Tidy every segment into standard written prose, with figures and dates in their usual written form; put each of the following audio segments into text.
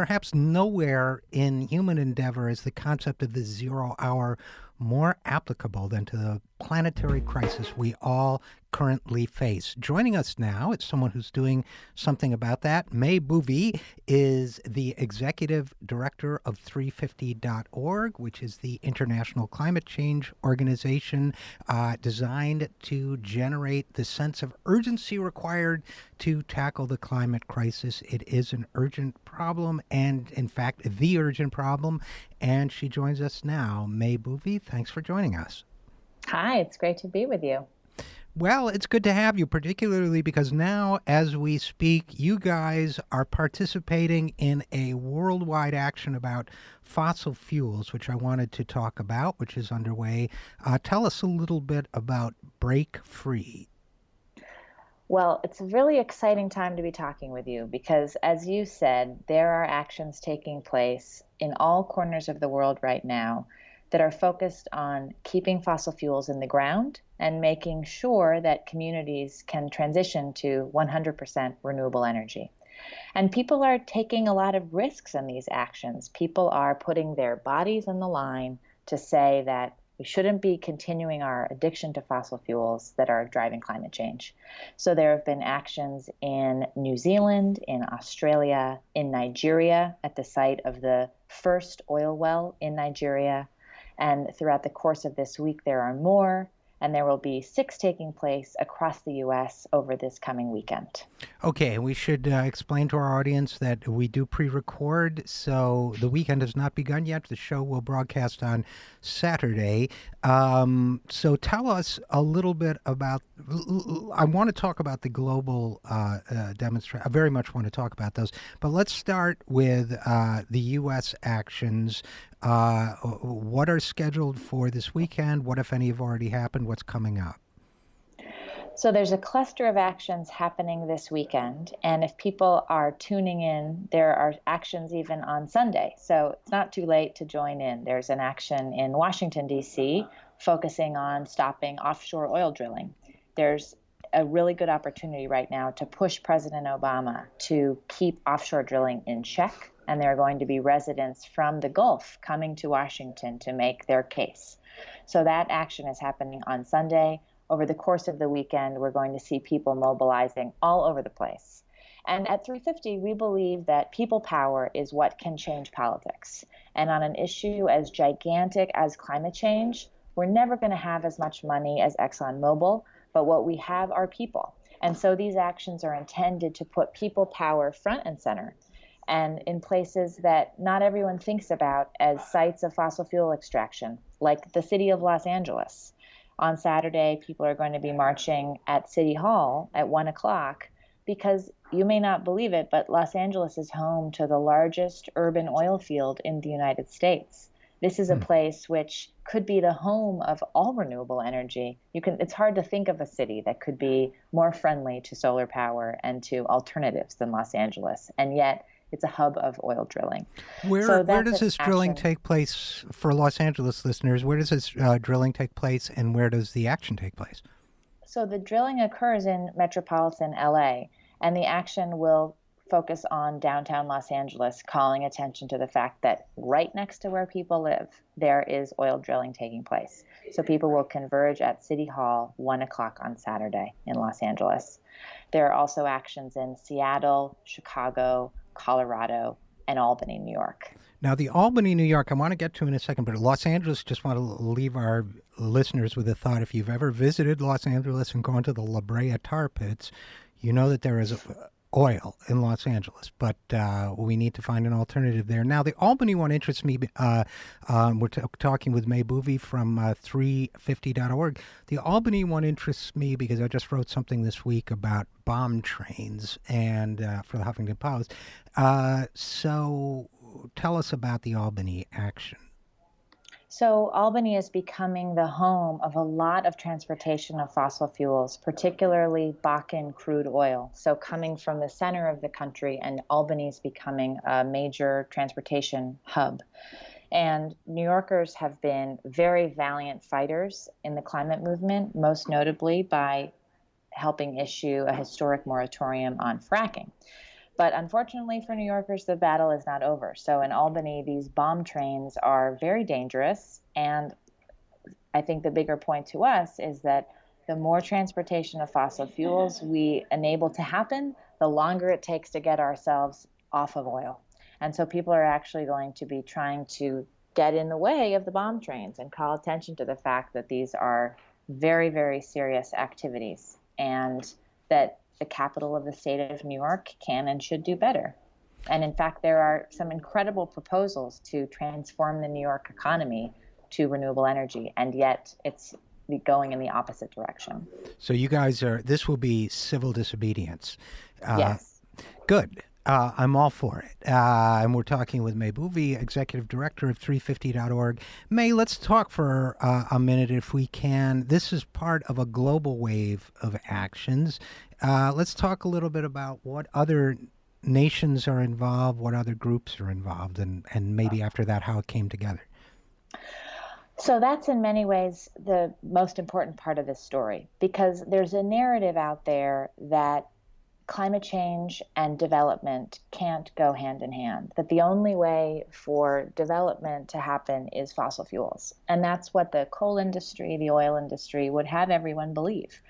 perhaps nowhere in human endeavor is the concept of the 0 hour more applicable than to the planetary crisis we all currently face. Joining us now is someone who's doing something about that. May Boeve is the Executive Director of 350.org, which is the international climate change organization designed to generate the sense of urgency required to tackle the climate crisis. It is an urgent problem, and in fact, the urgent problem. And she joins us now. May Boeve, thanks for joining us. Hi, it's great to be with you. Well, it's good to have you, particularly because now, as we speak, you guys are participating in a worldwide action about fossil fuels, which I wanted to talk about, which is underway. Tell us a little bit about Break Free. Well, it's a really exciting time to be talking with you because, as you said, there are actions taking place in all corners of the world right now that are focused on keeping fossil fuels in the ground and making sure that communities can transition to 100% renewable energy. And people are taking a lot of risks in these actions. People are putting their bodies on the line to say that we shouldn't be continuing our addiction to fossil fuels that are driving climate change. So there have been actions in New Zealand, in Australia, in Nigeria, at the site of the first oil well in Nigeria. And throughout the course of this week, there are more, and there will be 6 taking place across the U.S. over this coming weekend. Okay, we should explain to our audience that we do pre-record, so the weekend has not begun yet. The show will broadcast on Saturday. So tell us a little bit about, I want to talk about the global demonstration. I very much want to talk about those, but let's start with the U.S. actions. What are scheduled for this weekend? What, if any, have already happened? What's coming up? So there's a cluster of actions happening this weekend. And if people are tuning in, there are actions even on Sunday. So it's not too late to join in. There's an action in Washington, D.C., focusing on stopping offshore oil drilling. There's a really good opportunity right now to push President Obama to keep offshore drilling in check. And there are going to be residents from the Gulf coming to Washington to make their case. So that action is happening on Sunday. Over the course of the weekend, we're going to see people mobilizing all over the place. And at 350, we believe that people power is what can change politics. And on an issue as gigantic as climate change, we're never going to have as much money as ExxonMobil, but what we have are people. And so these actions are intended to put people power front and center, and in places that not everyone thinks about as sites of fossil fuel extraction, like the city of Los Angeles. On Saturday, people are going to be marching at City Hall at 1 o'clock because you may not believe it, but Los Angeles is home to the largest urban oil field in the United States. This is a place which could be the home of all renewable energy. It's hard to think of a city that could be more friendly to solar power and to alternatives than Los Angeles. And yet, it's a hub of oil drilling. Where does this drilling take place for Los Angeles listeners? Where does this drilling take place, and where does the action take place? So the drilling occurs in metropolitan LA, and the action will focus on downtown Los Angeles, calling attention to the fact that right next to where people live, there is oil drilling taking place. So people will converge at City Hall 1 o'clock on Saturday in Los Angeles. There are also actions in Seattle, Chicago, Colorado, and Albany, New York. Now, the Albany, New York, I want to get to in a second, but Los Angeles, just want to leave our listeners with a thought. If you've ever visited Los Angeles and gone to the La Brea tar pits, you know that there is oil in Los Angeles, but we need to find an alternative there. Now, the Albany one interests me. We're talking with May Boeve from 350.org. The Albany one interests me because I just wrote something this week about bomb trains and for the Huffington Post. So tell us about the Albany action. So Albany is becoming the home of a lot of transportation of fossil fuels, particularly Bakken crude oil. So coming from the center of the country, and Albany is becoming a major transportation hub. And New Yorkers have been very valiant fighters in the climate movement, most notably by helping issue a historic moratorium on fracking. But unfortunately for New Yorkers, the battle is not over. So in Albany, these bomb trains are very dangerous. And I think the bigger point to us is that the more transportation of fossil fuels we enable to happen, the longer it takes to get ourselves off of oil. And so people are actually going to be trying to get in the way of the bomb trains and call attention to the fact that these are very, very serious activities and that the capital of the state of New York can and should do better. And in fact, there are some incredible proposals to transform the New York economy to renewable energy, and yet it's going in the opposite direction. So you guys this will be civil disobedience. Yes. Good. I'm all for it. And we're talking with May Boeve, Executive Director of 350.org. May, let's talk for a minute if we can. This is part of a global wave of actions. Let's talk a little bit about what other nations are involved, what other groups are involved, and maybe after that, how it came together. So that's in many ways the most important part of this story, because there's a narrative out there that climate change and development can't go hand in hand, that the only way for development to happen is fossil fuels. And that's what the coal industry, the oil industry would have everyone believe.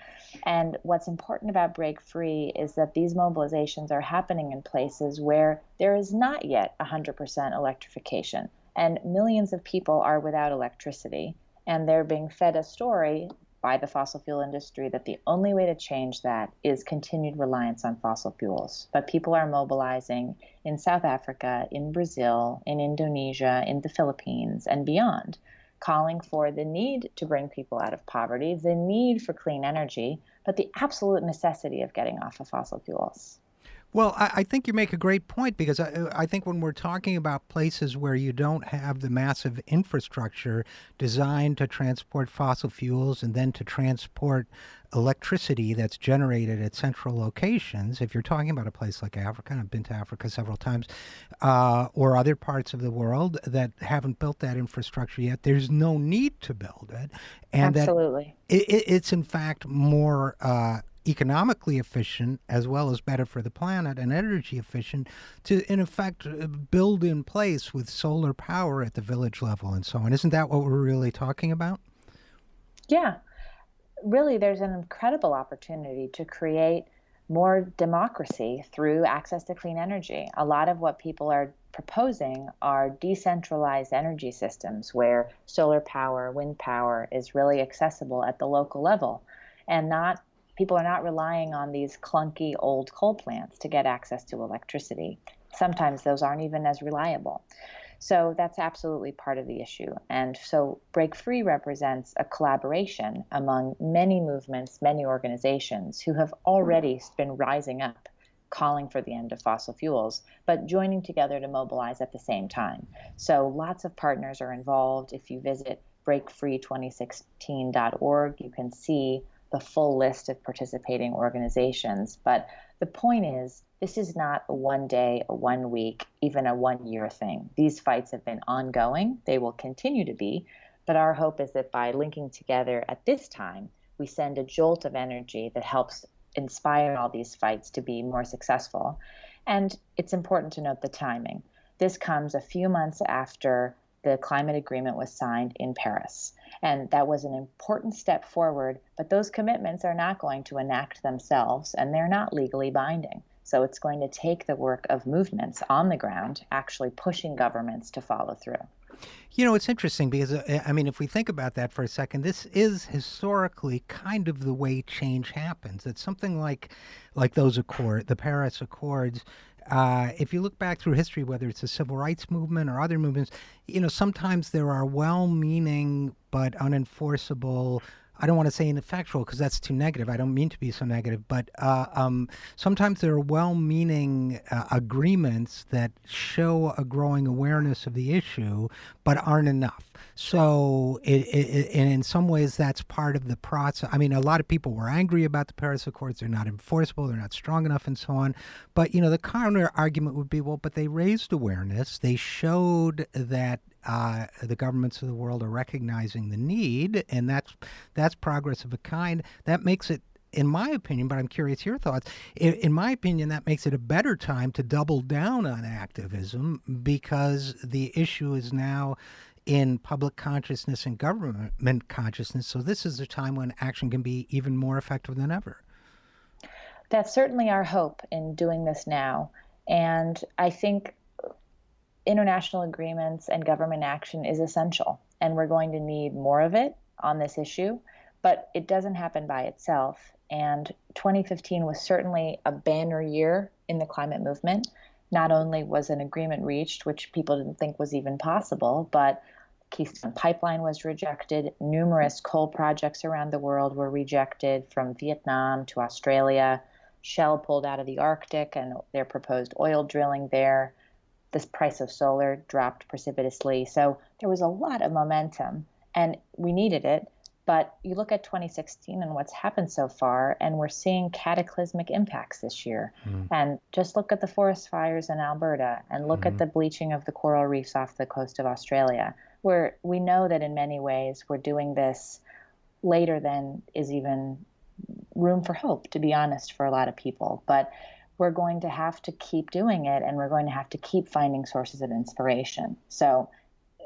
And what's important about Break Free is that these mobilizations are happening in places where there is not yet 100% electrification. And millions of people are without electricity, and they're being fed a story by the fossil fuel industry that the only way to change that is continued reliance on fossil fuels. But people are mobilizing in South Africa, in Brazil, in Indonesia, in the Philippines, and beyond, calling for the need to bring people out of poverty, the need for clean energy, but the absolute necessity of getting off of fossil fuels. Well, I think you make a great point, because I think when we're talking about places where you don't have the massive infrastructure designed to transport fossil fuels and then to transport electricity that's generated at central locations, if you're talking about a place like Africa, and I've been to Africa several times, or other parts of the world that haven't built that infrastructure yet, there's no need to build it. And absolutely. That it's in fact more economically efficient, as well as better for the planet and energy efficient, to in effect build in place with solar power at the village level and so on. Isn't that what we're really talking about? Yeah, really, there's an incredible opportunity to create more democracy through access to clean energy. A lot of what people are proposing are decentralized energy systems where solar power, wind power is really accessible at the local level, and people are not relying on these clunky old coal plants to get access to electricity. Sometimes those aren't even as reliable. So that's absolutely part of the issue. And so Break Free represents a collaboration among many movements, many organizations who have already been rising up, calling for the end of fossil fuels, but joining together to mobilize at the same time. So lots of partners are involved. If you visit breakfree2016.org, you can see the full list of participating organizations. But the point is, this is not a 1 day, a 1 week, even a 1 year thing. These fights have been ongoing. They will continue to be. But our hope is that by linking together at this time, we send a jolt of energy that helps inspire all these fights to be more successful. And it's important to note the timing. This comes a few months after the climate agreement was signed in Paris. And that was an important step forward, but those commitments are not going to enact themselves, and they're not legally binding. So it's going to take the work of movements on the ground, actually pushing governments to follow through. You know, it's interesting because, I mean, if we think about that for a second, this is historically kind of the way change happens. It's something like the Paris Accords. If you look back through history, whether it's the civil rights movement or other movements, you know, sometimes there are well-meaning but unenforceable, I don't want to say ineffectual because that's too negative. I don't mean to be so negative, but sometimes there are well-meaning agreements that show a growing awareness of the issue, but aren't enough. So and in some ways, that's part of the process. I mean, a lot of people were angry about the Paris Accords. They're not enforceable. They're not strong enough and so on. But, you know, the counter argument would be, well, but they raised awareness. They showed that the governments of the world are recognizing the need, and that's progress of a kind. That makes it in my opinion, but I'm curious your thoughts, in my opinion, that makes it a better time to double down on activism because the issue is now in public consciousness and government consciousness. So this is a time when action can be even more effective than ever. That's certainly our hope in doing this now. And I think international agreements and government action is essential, and we're going to need more of it on this issue, but it doesn't happen by itself. And 2015 was certainly a banner year in the climate movement. Not only was an agreement reached, which people didn't think was even possible, but Keystone Pipeline was rejected. Numerous coal projects around the world were rejected, from Vietnam to Australia. Shell pulled out of the Arctic and their proposed oil drilling there. The price of solar dropped precipitously. So there was a lot of momentum, and we needed it. But you look at 2016 and what's happened so far, and we're seeing cataclysmic impacts this year. And just look at the forest fires in Alberta, and look at the bleaching of the coral reefs off the coast of Australia, where we know that in many ways we're doing this later than is even room for hope, to be honest, for a lot of people. But we're going to have to keep doing it, and we're going to have to keep finding sources of inspiration. So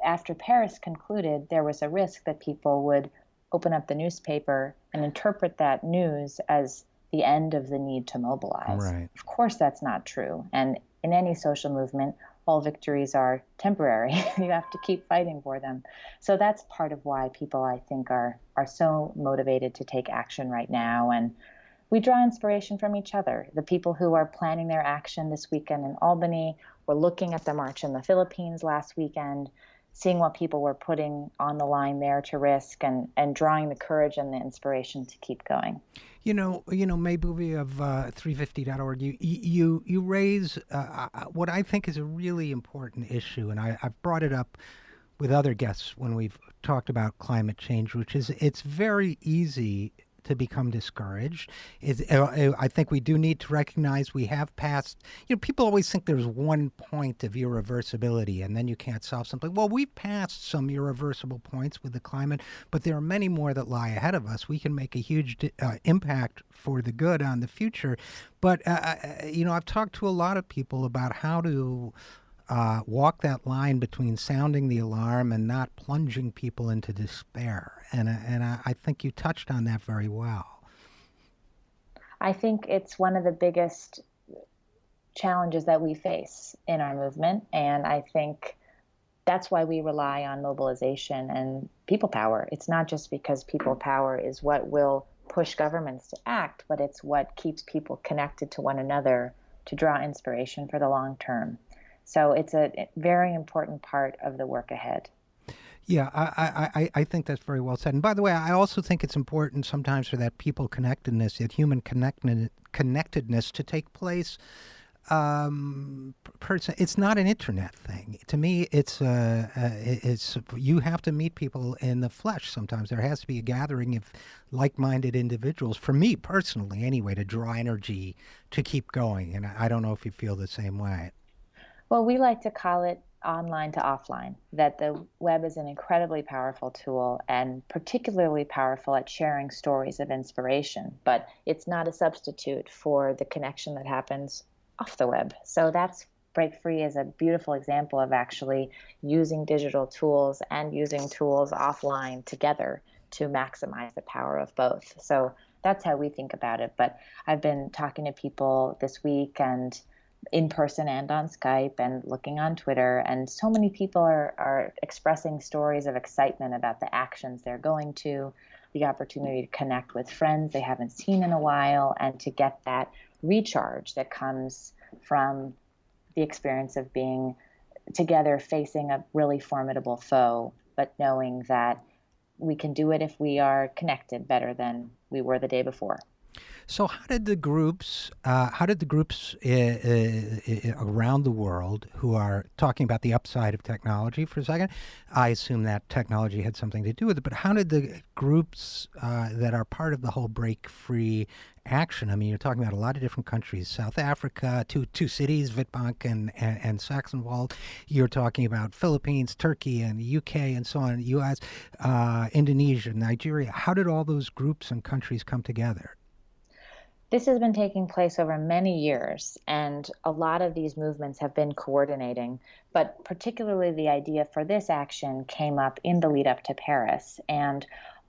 after Paris concluded, there was a risk that people would open up the newspaper and interpret that news as the end of the need to mobilize. Right. Of course, that's not true. And in any social movement, all victories are temporary. You have to keep fighting for them. So that's part of why people, I think, are so motivated to take action right now. And we draw inspiration from each other. The people who are planning their action this weekend in Albany were looking at the march in the Philippines last weekend, seeing what people were putting on the line there to risk, and drawing the courage and the inspiration to keep going. You know, May Boeve of 350.org, you raise what I think is a really important issue, and I've brought it up with other guests when we've talked about climate change, which is it's very easy to become discouraged. I think we do need to recognize we have passed, people always think there's one point of irreversibility and then you can't solve something. Well, we've passed some irreversible points with the climate, but there are many more that lie ahead of us. We can make a huge impact for the good on the future. But, I've talked to a lot of people about how to walk that line between sounding the alarm and not plunging people into despair. And I think you touched on that very well. I think it's one of the biggest challenges that we face in our movement. And I think that's why we rely on mobilization and people power. It's not just because people power is what will push governments to act, but it's what keeps people connected to one another to draw inspiration for the long term. So it's a very important part of the work ahead. Yeah, I think that's very well said. And by the way, I also think it's important sometimes for that people connectedness, that human connectedness to take place. It's not an internet thing. To me, it's you have to meet people in the flesh sometimes. There has to be a gathering of like-minded individuals, for me personally anyway, to draw energy to keep going. And I don't know if you feel the same way. Well, we like to call it online to offline, that the web is an incredibly powerful tool and particularly powerful at sharing stories of inspiration, but it's not a substitute for the connection that happens off the web. So that's Break Free is a beautiful example of actually using digital tools and using tools offline together to maximize the power of both. So that's how we think about it. But I've been talking to people this week and in person and on Skype and looking on Twitter, and so many people are expressing stories of excitement about the actions they're going to, the opportunity to connect with friends they haven't seen in a while, and to get that recharge that comes from the experience of being together facing a really formidable foe, but knowing that we can do it if we are connected better than we were the day before. So how did the groups around the world who are talking about the upside of technology for a second, I assume that technology had something to do with it, but how did the groups that are part of the whole Break Free action, I mean, you're talking about a lot of different countries, South Africa, two cities, Witbank and Saxonwald. You're talking about Philippines, Turkey, and the UK, and so on, U.S., Indonesia, Nigeria. How did all those groups and countries come together? This has been taking place over many years, and a lot of these movements have been coordinating. But particularly, the idea for this action came up in the lead up to Paris. And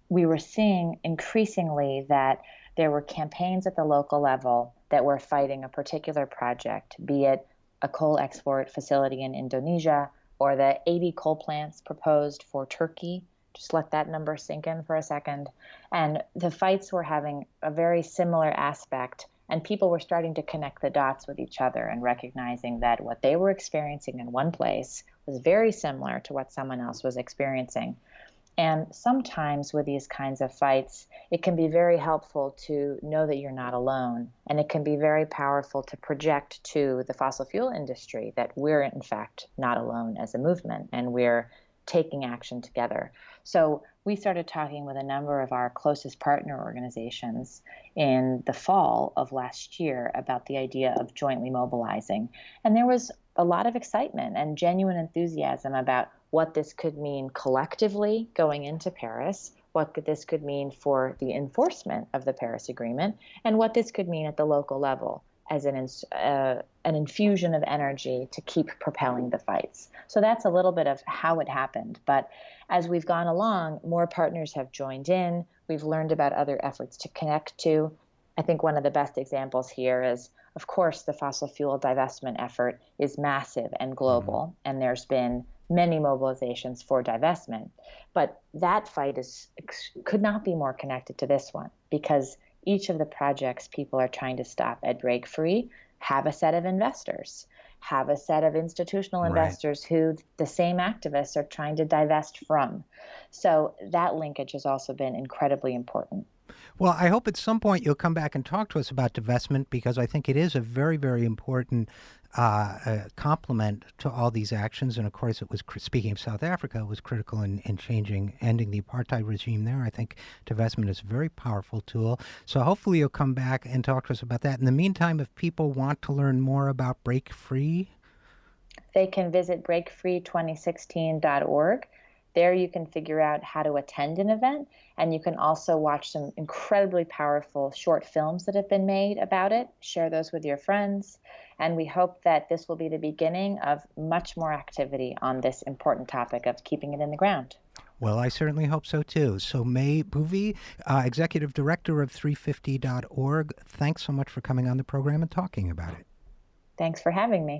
we were seeing increasingly that there were campaigns at the local level that were fighting a particular project, be it a coal export facility in Indonesia or the 80 coal plants proposed for Turkey. Just let that number sink in for a second. And the fights were having a very similar aspect, and people were starting to connect the dots with each other and recognizing that what they were experiencing in one place was very similar to what someone else was experiencing. And sometimes with these kinds of fights, it can be very helpful to know that you're not alone. And it can be very powerful to project to the fossil fuel industry that we're, in fact, not alone as a movement and we're taking action together. So we started talking with a number of our closest partner organizations in the fall of last year about the idea of jointly mobilizing. And there was a lot of excitement and genuine enthusiasm about what this could mean collectively going into Paris, this could mean for the enforcement of the Paris Agreement, and what this could mean at the local level as an infusion of energy to keep propelling the fights. So that's a little bit of how it happened. But as we've gone along, more partners have joined in. We've learned about other efforts to connect to. I think one of the best examples here is, of course, the fossil fuel divestment effort is massive and global, and there's been many mobilizations for divestment. But that fight could not be more connected to this one, because each of the projects people are trying to stop at Break Free have a set of investors, have a set of institutional investors who the same activists are trying to divest from. So that linkage has also been incredibly important. Well, I hope at some point you'll come back and talk to us about divestment, because I think it is a very, very important complement to all these actions. And of course, it was, speaking of South Africa, it was critical in ending the apartheid regime there. I think divestment is a very powerful tool. So hopefully you'll come back and talk to us about that. In the meantime, if people want to learn more about Break Free, they can visit breakfree2016.org. There you can figure out how to attend an event, and you can also watch some incredibly powerful short films that have been made about it. Share those with your friends, and we hope that this will be the beginning of much more activity on this important topic of keeping it in the ground. Well, I certainly hope so, too. So May Boeve, Executive Director of 350.org, thanks so much for coming on the program and talking about it. Thanks for having me.